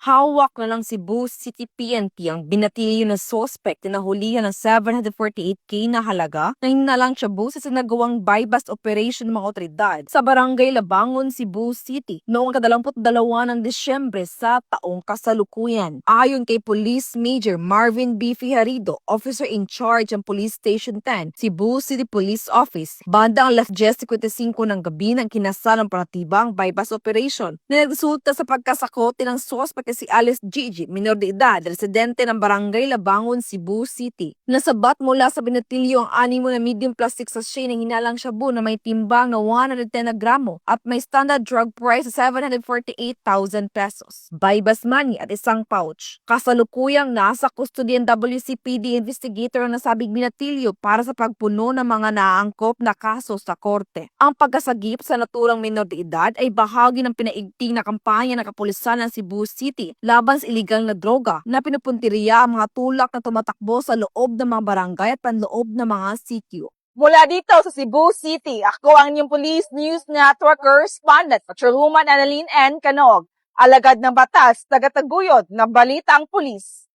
Hawak na ng Cebu City PNP ang binatilyo na suspect na nahulihan ng 748K na halaga na hinalang Shabu sa sinagawang buy-bust operation ng mga otoridad sa Barangay Labangon, Cebu City noong 22 ng Disyembre sa taong kasalukuyan. Ayon kay Police Major Marvin B. Fijarido, Officer in Charge ng Police Station 10, Cebu City Police Office, bandang 10:55 ng gabi nang kinasal ng operatiba ang buy-bust operation na nagresulta sa pagkasakote ng suspect si Alice Gigi, minor de edad, residente ng Barangay Labangon, Cebu City. Nasabat mula sa binatilyo ang 6 na medium plastic sachet na hinalang shabu na may timbang na 110 na gramo at may standard drug price sa 748,000 pesos. Buy-bust money at isang pouch. Kasalukuyang nasa custody ng WCPD investigator ang nasabing binatilyo para sa pagpuno ng mga naaangkop na kaso sa korte. Ang pagkasagip sa naturang minor de edad ay bahagi ng pinaigting na kampanya ng kapulisan ng Cebu City laban sa iligal na droga na pinupuntiriya ang mga tulak na tumatakbo sa loob ng mga barangay at panloob ng mga sitio. Mula dito sa Cebu City, ako ang inyong Police News Network correspondent, Patrolwoman Annalyn N. Canog. Alagad ng batas, tagataguyod ng balitang pulis.